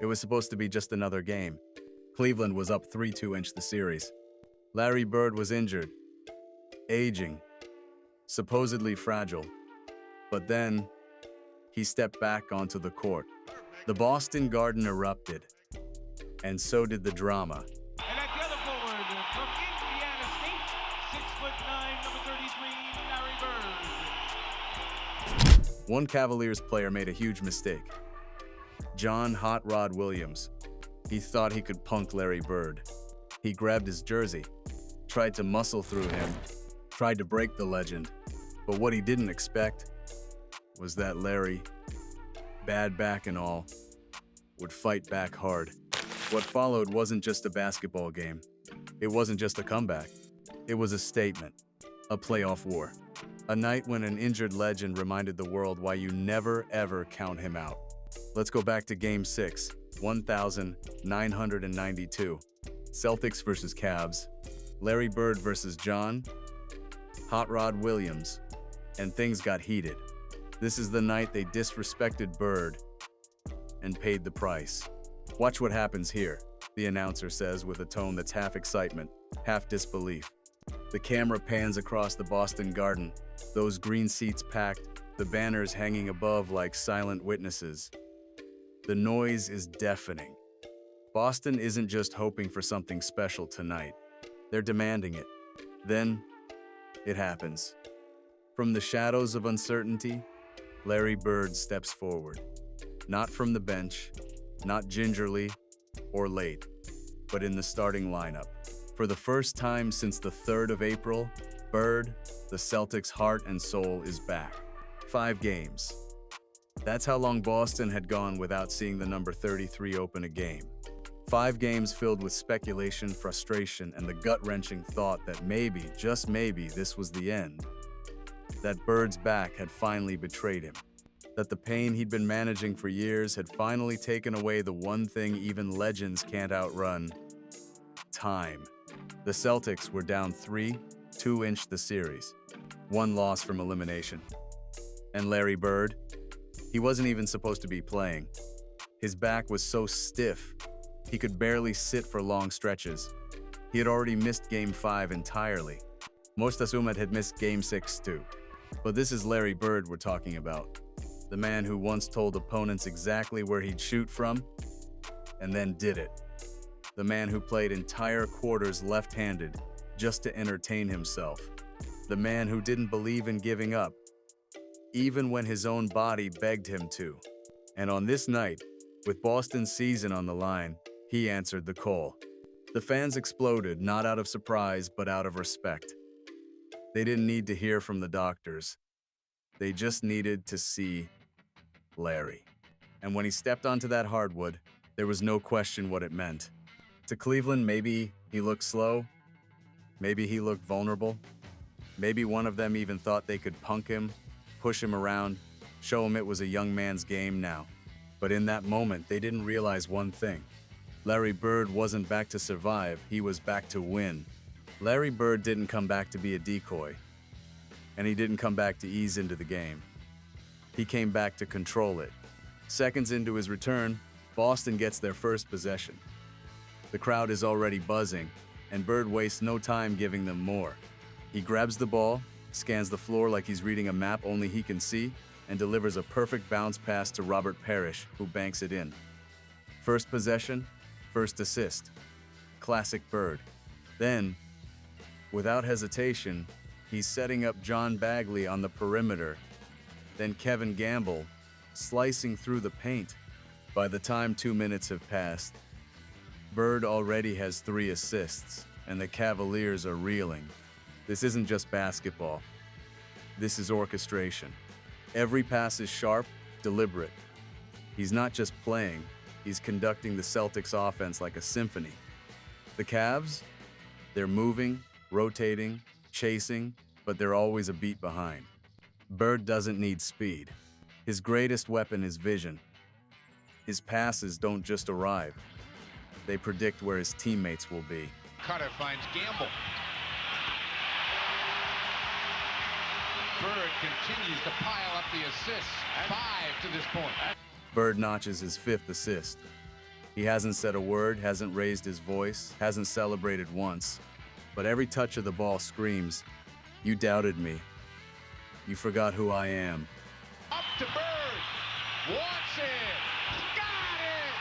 It was supposed to be just another game. Cleveland was up 3-2 inch the series. Larry Bird was injured, aging, supposedly fragile. But then, he stepped back onto the court. The Boston Garden erupted, and so did the drama. And at the other forward from Indiana State, 6'9", number 33, Larry Bird. One Cavaliers player made a huge mistake. John Hot Rod Williams. He thought he could punk Larry Bird. He grabbed his jersey, tried to muscle through him, tried to break the legend. But what he didn't expect was that Larry, bad back and all, would fight back hard. What followed wasn't just a basketball game. It wasn't just a comeback. It was a statement, a playoff war. A night when an injured legend reminded the world why you never ever count him out. Let's go back to Game 6, 1992. Celtics versus Cavs. Larry Bird versus John Hot Rod Williams. And things got heated. This is the night they disrespected Bird and paid the price. Watch what happens here, the announcer says with a tone that's half excitement, half disbelief. The camera pans across the Boston Garden, those green seats packed, the banners hanging above like silent witnesses. The noise is deafening. Boston isn't just hoping for something special tonight. They're demanding it. Then, it happens. From the shadows of uncertainty, Larry Bird steps forward. Not from the bench, not gingerly or late, but in the starting lineup. For the first time since the 3rd of April, Bird, the Celtics' heart and soul, is back. 5 games. That's how long Boston had gone without seeing the number 33 open a game. 5 games filled with speculation, frustration, and the gut-wrenching thought that maybe, just maybe, this was the end. That Bird's back had finally betrayed him. That the pain he'd been managing for years had finally taken away the one thing even legends can't outrun: time. The Celtics were down 3-2 inch the series. 1 loss from elimination. And Larry Bird? He wasn't even supposed to be playing. His back was so stiff, he could barely sit for long stretches. He had already missed Game 5 entirely. Most assume it had missed Game 6 too. But this is Larry Bird we're talking about. The man who once told opponents exactly where he'd shoot from, and then did it. The man who played entire quarters left-handed just to entertain himself. The man who didn't believe in giving up, even when his own body begged him to. And on this night, with Boston's season on the line, he answered the call. The fans exploded, not out of surprise, but out of respect. They didn't need to hear from the doctors. They just needed to see Larry. And when he stepped onto that hardwood, there was no question what it meant. To Cleveland, maybe he looked slow. Maybe he looked vulnerable. Maybe one of them even thought they could punk him, push him around, show him it was a young man's game now. But in that moment, they didn't realize one thing. Larry Bird wasn't back to survive, he was back to win. Larry Bird didn't come back to be a decoy, and he didn't come back to ease into the game. He came back to control it. Seconds into his return, Boston gets their first possession. The crowd is already buzzing, and Bird wastes no time giving them more. He grabs the ball, scans the floor like he's reading a map only he can see, and delivers a perfect bounce pass to Robert Parrish, who banks it in. First possession, first assist. Classic Bird. Then, without hesitation, he's setting up John Bagley on the perimeter. Then Kevin Gamble, slicing through the paint. By the time 2 minutes have passed, Bird already has 3 assists, and the Cavaliers are reeling. This isn't just basketball. This is orchestration. Every pass is sharp, deliberate. He's not just playing, he's conducting the Celtics offense like a symphony. The Cavs? They're moving, rotating, chasing, but they're always a beat behind. Bird doesn't need speed. His greatest weapon is vision. His passes don't just arrive. They predict where his teammates will be. Cutter finds Gamble. Bird continues to pile up the assists. 5 to this point. Bird notches his 5th assist. He hasn't said a word, hasn't raised his voice, hasn't celebrated once. But every touch of the ball screams, "You doubted me. You forgot who I am." Up to Bird. Wants it. Got it.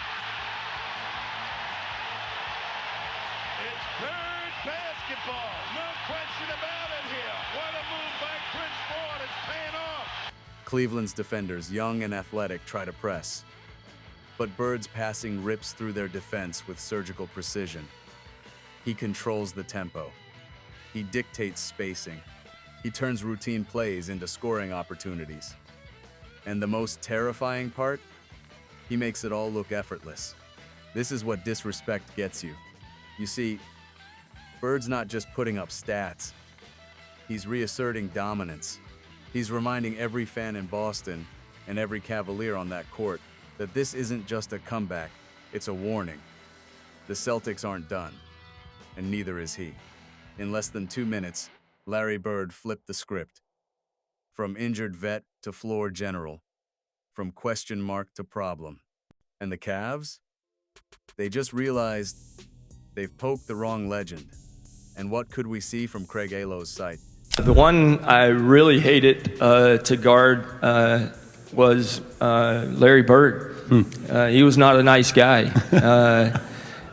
It's Bird basketball. No question about it here. What a move by Chris Ford. It's paying off. Cleveland's defenders, young and athletic, try to press. But Bird's passing rips through their defense with surgical precision. He controls the tempo. He dictates spacing. He turns routine plays into scoring opportunities. And the most terrifying part? He makes it all look effortless. This is what disrespect gets you. You see, Bird's not just putting up stats. He's reasserting dominance. He's reminding every fan in Boston and every Cavalier on that court that this isn't just a comeback, it's a warning. The Celtics aren't done, and neither is he. In less than 2 minutes, Larry Bird flipped the script. From injured vet to floor general, from question mark to problem. And the Cavs? They just realized they've poked the wrong legend. And what could we see from Craig Alo's site? The one I really hated to guard was Larry Bird. He was not a nice guy.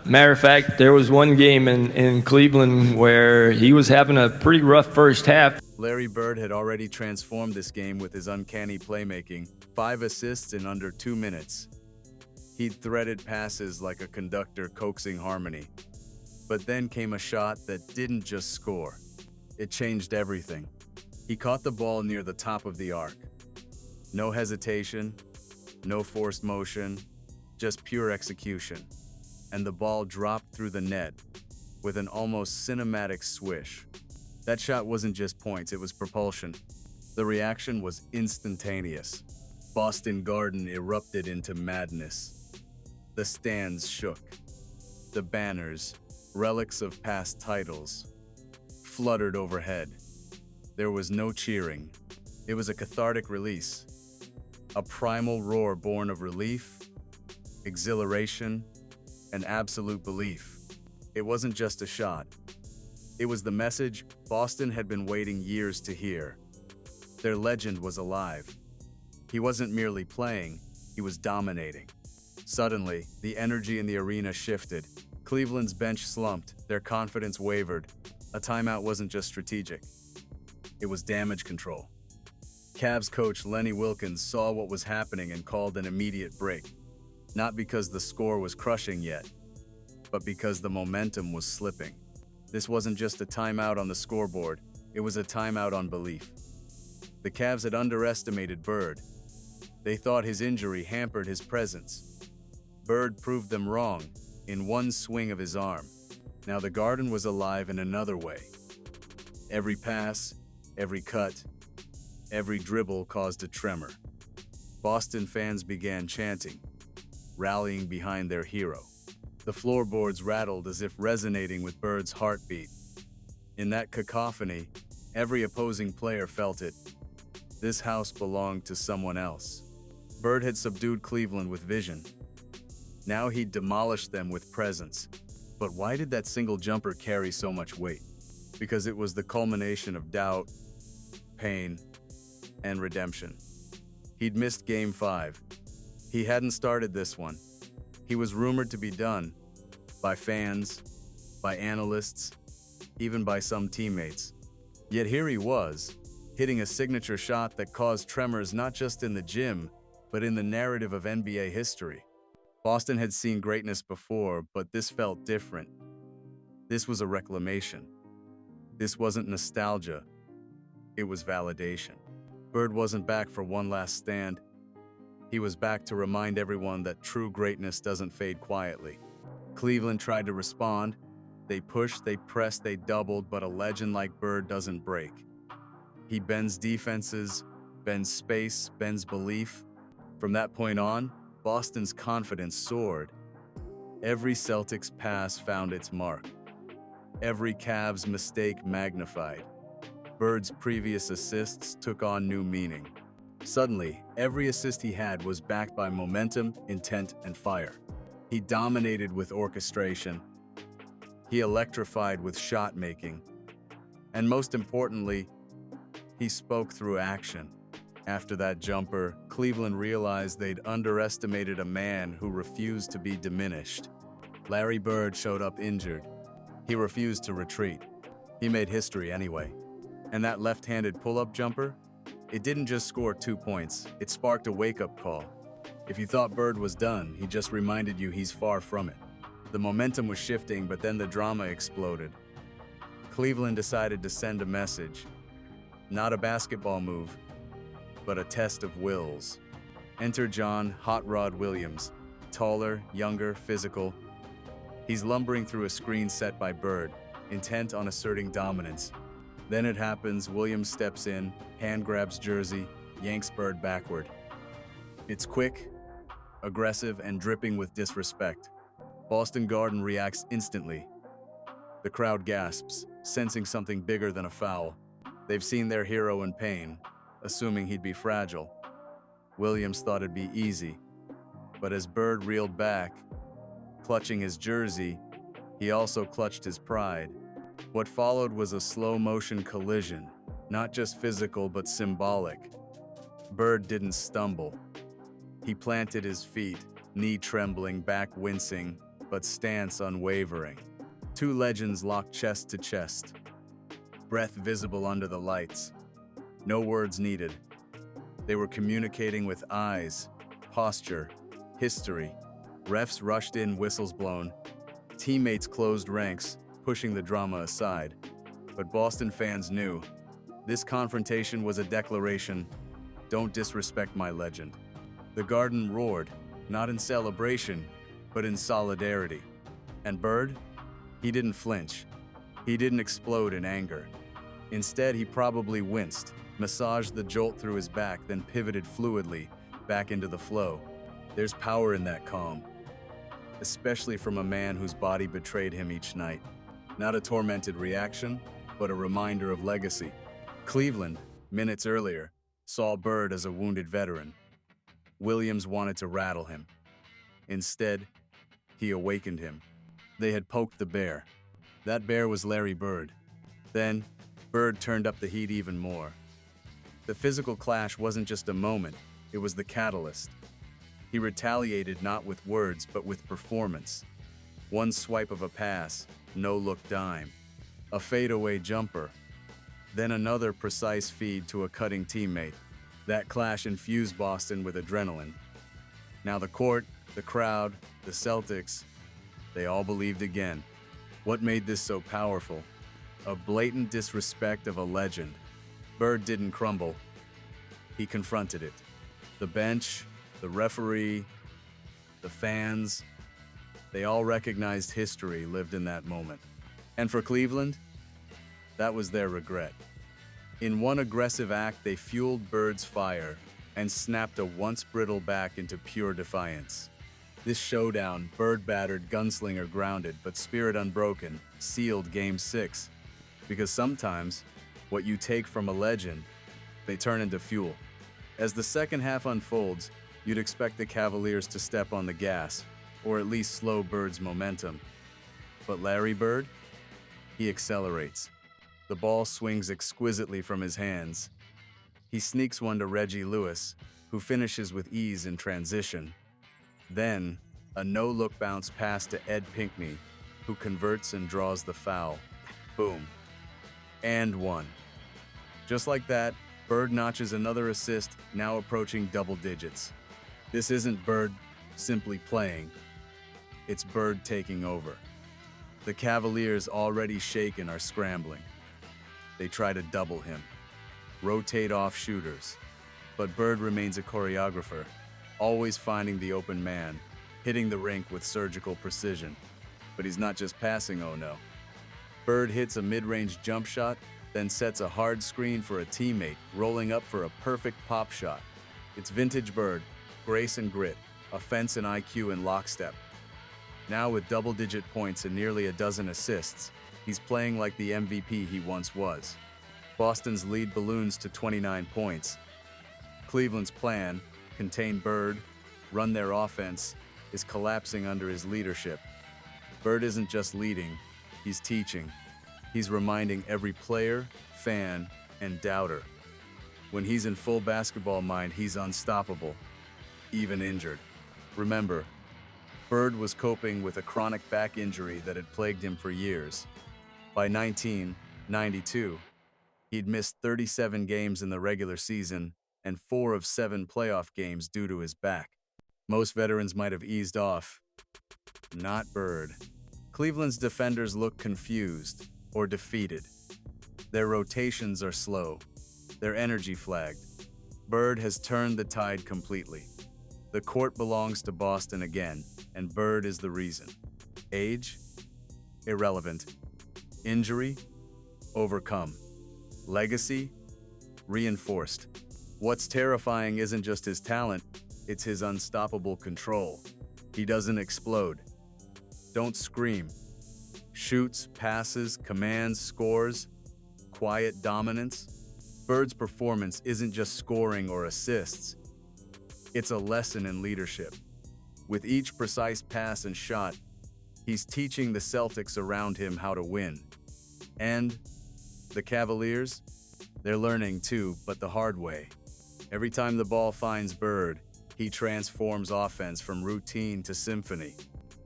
Matter of fact, there was one game in Cleveland where he was having a pretty rough first half. Larry Bird had already transformed this game with his uncanny playmaking, 5 assists in under 2 minutes. He'd threaded passes like a conductor coaxing harmony. But then came a shot that didn't just score. It changed everything. He caught the ball near the top of the arc. No hesitation, no forced motion, just pure execution. And the ball dropped through the net with an almost cinematic swish. That shot wasn't just points, it was propulsion. The reaction was instantaneous. Boston Garden erupted into madness. The stands shook. The banners, relics of past titles, fluttered overhead. There was no cheering. It was a cathartic release. A primal roar born of relief, exhilaration, and absolute belief. It wasn't just a shot. It was the message Boston had been waiting years to hear. Their legend was alive. He wasn't merely playing, he was dominating. Suddenly, the energy in the arena shifted. Cleveland's bench slumped, their confidence wavered. A timeout wasn't just strategic. It was damage control. Cavs coach Lenny Wilkins saw what was happening and called an immediate break. Not because the score was crushing yet, but because the momentum was slipping. This wasn't just a timeout on the scoreboard, it was a timeout on belief. The Cavs had underestimated Bird. They thought his injury hampered his presence. Bird proved them wrong in one swing of his arm. Now the Garden was alive in another way. Every pass, every cut, every dribble caused a tremor. Boston fans began chanting, rallying behind their hero. The floorboards rattled as if resonating with Bird's heartbeat. In that cacophony, every opposing player felt it. This house belonged to someone else. Bird had subdued Cleveland with vision. Now he'd demolished them with presence. But why did that single jumper carry so much weight? Because it was the culmination of doubt, pain, and redemption. He'd missed Game 5. He hadn't started this one. He was rumored to be done by fans, by analysts, even by some teammates. Yet here he was, hitting a signature shot that caused tremors not just in the gym, but in the narrative of NBA history. Boston had seen greatness before, but this felt different. This was a reclamation. This wasn't nostalgia. It was validation. Bird wasn't back for one last stand. He was back to remind everyone that true greatness doesn't fade quietly. Cleveland tried to respond. They pushed, they pressed, they doubled, but a legend like Bird doesn't break. He bends defenses, bends space, bends belief. From that point on, Boston's confidence soared. Every Celtics pass found its mark. Every Cavs mistake magnified. Bird's previous assists took on new meaning. Suddenly, every assist he had was backed by momentum, intent, and fire. He dominated with orchestration. He electrified with shot making. And most importantly, he spoke through action. After that jumper, Cleveland realized they'd underestimated a man who refused to be diminished. Larry Bird showed up injured. He refused to retreat. He made history anyway. And that left-handed pull-up jumper? It didn't just score 2 points, it sparked a wake-up call. If you thought Bird was done, he just reminded you he's far from it. The momentum was shifting, but then the drama exploded. Cleveland decided to send a message. Not a basketball move, but a test of wills. Enter John "Hot Rod" Williams, taller, younger, physical. He's lumbering through a screen set by Bird, intent on asserting dominance. Then it happens, Williams steps in, hand grabs jersey, yanks Bird backward. It's quick, aggressive, and dripping with disrespect. Boston Garden reacts instantly. The crowd gasps, sensing something bigger than a foul. They've seen their hero in pain, assuming he'd be fragile. Williams thought it'd be easy, but as Bird reeled back, clutching his jersey, he also clutched his pride. What followed was a slow-motion collision, not just physical but symbolic. Bird didn't stumble. He planted his feet, knee trembling, back wincing, but stance unwavering. Two legends locked chest to chest, breath visible under the lights. No words needed. They were communicating with eyes, posture, history. Refs rushed in, whistles blown. Teammates closed ranks, pushing the drama aside. But Boston fans knew. This confrontation was a declaration, don't disrespect my legend. The Garden roared, not in celebration, but in solidarity. And Bird? He didn't flinch. He didn't explode in anger. Instead, he probably winced, massaged the jolt through his back, then pivoted fluidly back into the flow. There's power in that calm, especially from a man whose body betrayed him each night. Not a tormented reaction, but a reminder of legacy. Cleveland, minutes earlier, saw Bird as a wounded veteran. Williams wanted to rattle him. Instead, he awakened him. They had poked the bear. That bear was Larry Bird. Then, Bird turned up the heat even more. The physical clash wasn't just a moment, it was the catalyst. He retaliated not with words, but with performance. One swipe of a pass, no-look dime. A fadeaway jumper. Then another precise feed to a cutting teammate. That clash infused Boston with adrenaline. Now the court, the crowd, the Celtics, they all believed again. What made this so powerful? A blatant disrespect of a legend. Bird didn't crumble. He confronted it. The bench, the referee, the fans, they all recognized history lived in that moment. And for Cleveland, that was their regret. In one aggressive act, they fueled Bird's fire and snapped a once brittle back into pure defiance. This showdown, Bird battered, gunslinger grounded, but spirit unbroken, sealed Game 6. Because sometimes, what you take from a legend, they turn into fuel. As the second half unfolds, you'd expect the Cavaliers to step on the gas, or at least slow Bird's momentum. But Larry Bird? He accelerates. The ball swings exquisitely from his hands. He sneaks one to Reggie Lewis, who finishes with ease in transition. Then, a no-look bounce pass to Ed Pinckney, who converts and draws the foul. Boom. And one. Just like that, Bird notches another assist, now approaching double digits. This isn't Bird simply playing. It's Bird taking over. The Cavaliers, already shaken, are scrambling. They try to double him, rotate off shooters. But Bird remains a choreographer, always finding the open man, hitting the rink with surgical precision. But he's not just passing, oh no. Bird hits a mid-range jump shot, then sets a hard screen for a teammate, rolling up for a perfect pop shot. It's vintage Bird, grace and grit, offense and IQ in lockstep. Now with double-digit points and nearly a dozen assists, he's playing like the MVP he once was. Boston's lead balloons to 29 points. Cleveland's plan, contain Bird, run their offense, is collapsing under his leadership. Bird isn't just leading, he's teaching. He's reminding every player, fan, and doubter. When he's in full basketball mind, he's unstoppable, even injured. Remember, Bird was coping with a chronic back injury that had plagued him for years. By 1992, he'd missed 37 games in the regular season and 4 of 7 playoff games due to his back. Most veterans might have eased off. Not Bird. Cleveland's defenders look confused or defeated. Their rotations are slow. Their energy flagged. Bird has turned the tide completely. The court belongs to Boston again, and Bird is the reason. Age? Irrelevant. Injury? Overcome. Legacy? Reinforced. What's terrifying isn't just his talent, it's his unstoppable control. He doesn't explode. Don't scream. Shoots, passes, commands, scores. Quiet dominance. Bird's performance isn't just scoring or assists. It's a lesson in leadership. With each precise pass and shot, he's teaching the Celtics around him how to win. And the Cavaliers? They're learning too, but the hard way. Every time the ball finds Bird, he transforms offense from routine to symphony.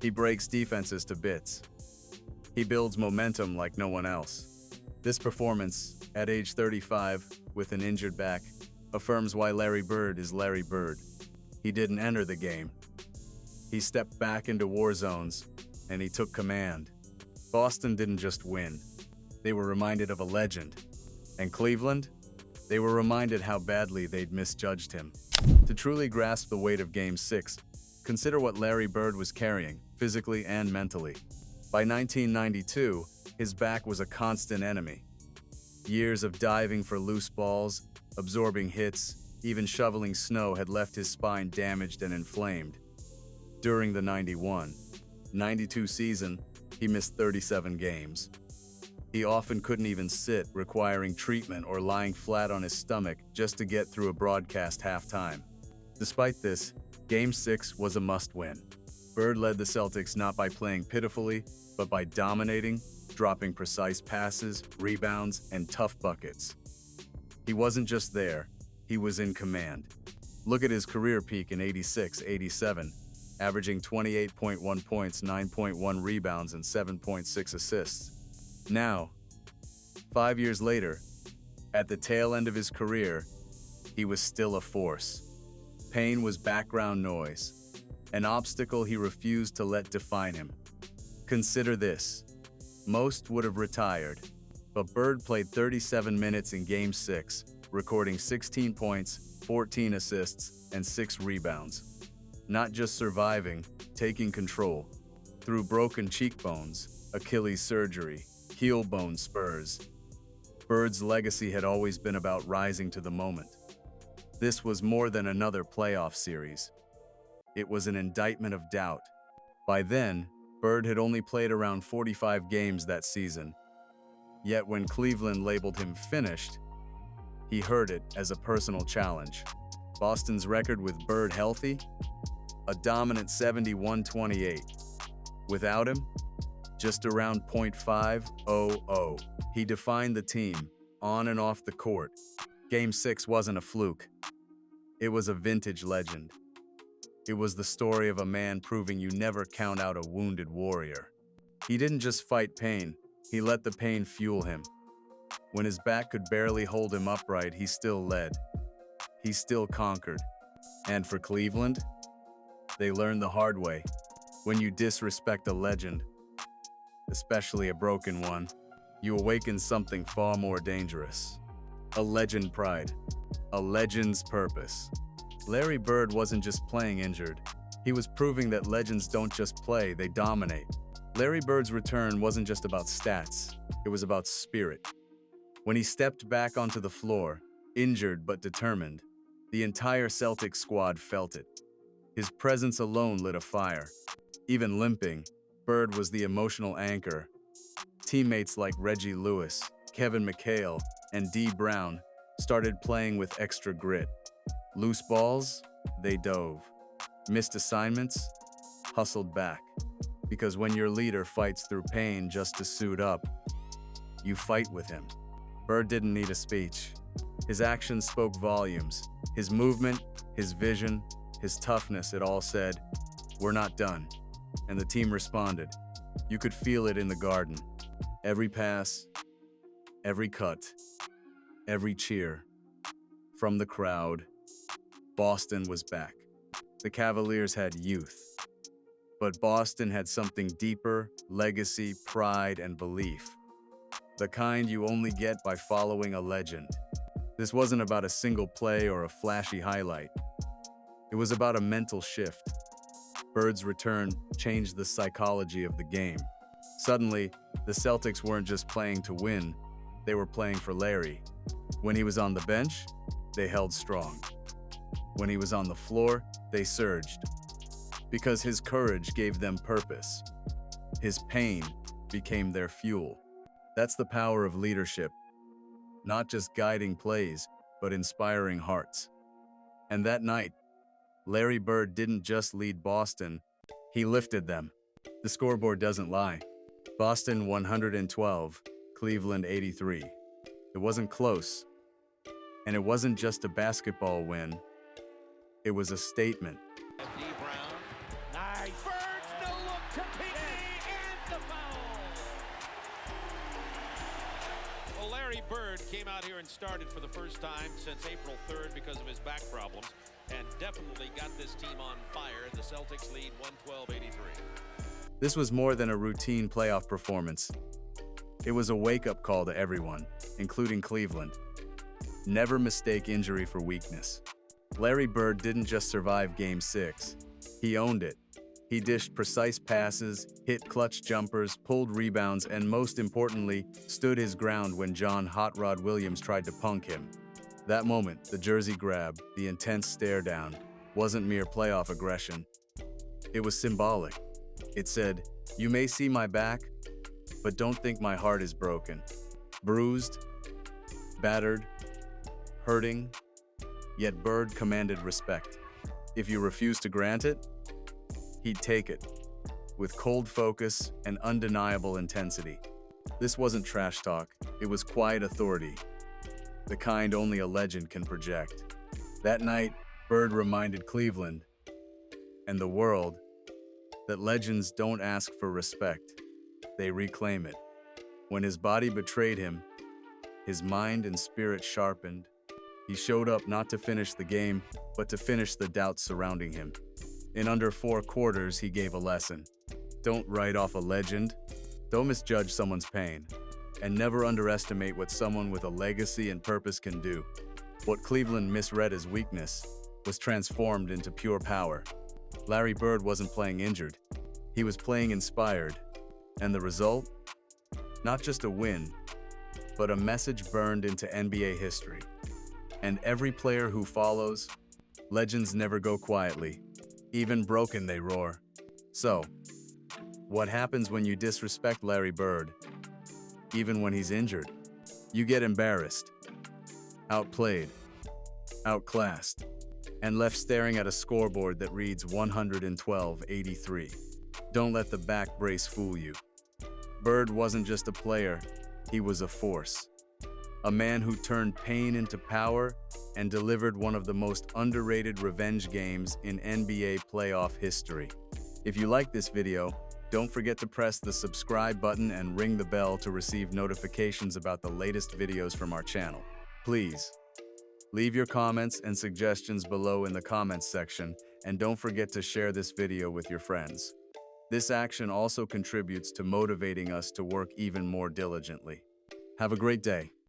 He breaks defenses to bits. He builds momentum like no one else. This performance, at age 35, with an injured back, affirms why Larry Bird is Larry Bird. He didn't enter the game. He stepped back into war zones, and he took command. Boston didn't just win. They were reminded of a legend. And Cleveland? They were reminded how badly they'd misjudged him. To truly grasp the weight of Game 6, consider what Larry Bird was carrying, physically and mentally. By 1992, his back was a constant enemy. Years of diving for loose balls, absorbing hits, even shoveling snow had left his spine damaged and inflamed. During the 91-92 season, he missed 37 games. He often couldn't even sit, requiring treatment or lying flat on his stomach just to get through a broadcast halftime. Despite this, Game 6 was a must-win. Bird led the Celtics not by playing pitifully, but by dominating, dropping precise passes, rebounds, and tough buckets. He wasn't just there, he was in command. Look at his career peak in 86-87, averaging 28.1 points, 9.1 rebounds, and 7.6 assists. Now, 5 years later, at the tail end of his career, he was still a force. Pain was background noise, an obstacle he refused to let define him. Consider this. Most would have retired, but Bird played 37 minutes in Game 6, recording 16 points, 14 assists, and 6 rebounds. Not just surviving, taking control. Through broken cheekbones, Achilles surgery, heel bone spurs. Bird's legacy had always been about rising to the moment. This was more than another playoff series. It was an indictment of doubt. By then, Bird had only played around 45 games that season. Yet when Cleveland labeled him finished, he heard it as a personal challenge. Boston's record with Bird healthy? A dominant 71-28. Without him? Just around .500. He defined the team, on and off the court. Game 6 wasn't a fluke. It was a vintage legend. It was the story of a man proving you never count out a wounded warrior. He didn't just fight pain, he let the pain fuel him. When his back could barely hold him upright, he still led. He still conquered. And for Cleveland, they learned the hard way. When you disrespect a legend, especially a broken one, you awaken something far more dangerous. A legend pride. A legend's purpose. Larry Bird wasn't just playing injured. He was proving that legends don't just play, they dominate. Larry Bird's return wasn't just about stats, it was about spirit. When he stepped back onto the floor, injured but determined, the entire Celtics squad felt it. His presence alone lit a fire. Even limping, Bird was the emotional anchor. Teammates like Reggie Lewis, Kevin McHale, and D. Brown started playing with extra grit. Loose balls? They dove. Missed assignments? hustled back. Because when your leader fights through pain just to suit up, you fight with him. Bird didn't need a speech. His actions spoke volumes. His movement, his vision, his toughness, it all said, "We're not done." And the team responded. You could feel it in the garden. Every pass, every cut, every cheer. From the crowd, Boston was back. The Cavaliers had youth. But Boston had something deeper: legacy, pride, and belief. The kind you only get by following a legend. This wasn't about a single play or a flashy highlight. It was about a mental shift. Bird's return changed the psychology of the game. Suddenly, the Celtics weren't just playing to win, they were playing for Larry. When he was on the bench, they held strong. When he was on the floor, they surged. Because his courage gave them purpose. His pain became their fuel. That's the power of leadership. Not just guiding plays, but inspiring hearts. And that night, Larry Bird didn't just lead Boston, he lifted them. The scoreboard doesn't lie. Boston 112, Cleveland 83. It wasn't close. And it wasn't just a basketball win. It was a statement. Nice. Birds, no look to Pinckney, and the foul. Well, Larry Bird came out here and started for the first time since April 3rd because of his back problems, and definitely got this team on fire. The Celtics lead 112-83. This was more than a routine playoff performance. It was a wake-up call to everyone, including Cleveland. Never mistake injury for weakness. Larry Bird didn't just survive Game 6. He owned it. He dished precise passes, hit clutch jumpers, pulled rebounds, and most importantly, stood his ground when John "Hot Rod" Williams tried to punk him. That moment, the jersey grab, the intense stare down, wasn't mere playoff aggression. It was symbolic. It said, "You may see my back, but don't think my heart is broken." Bruised, battered, hurting, yet Bird commanded respect. If you refused to grant it, he'd take it, with cold focus and undeniable intensity. This wasn't trash talk, it was quiet authority, the kind only a legend can project. That night, Bird reminded Cleveland and the world that legends don't ask for respect, they reclaim it. When his body betrayed him, his mind and spirit sharpened. He showed up not to finish the game, but to finish the doubts surrounding him. In under 4 quarters, he gave a lesson. Don't write off a legend. Don't misjudge someone's pain. And never underestimate what someone with a legacy and purpose can do. What Cleveland misread as weakness was transformed into pure power. Larry Bird wasn't playing injured. He was playing inspired. And the result? Not just a win, but a message burned into NBA history. And every player who follows, legends never go quietly. Even broken, they roar. So, what happens when you disrespect Larry Bird? Even when he's injured, you get embarrassed, outplayed, outclassed, and left staring at a scoreboard that reads 112-83. Don't let the back brace fool you. Bird wasn't just a player, he was a force. A man who turned pain into power and delivered one of the most underrated revenge games in NBA playoff history. If you like this video, don't forget to press the subscribe button and ring the bell to receive notifications about the latest videos from our channel. Please, leave your comments and suggestions below in the comments section, and don't forget to share this video with your friends. This action also contributes to motivating us to work even more diligently. Have a great day.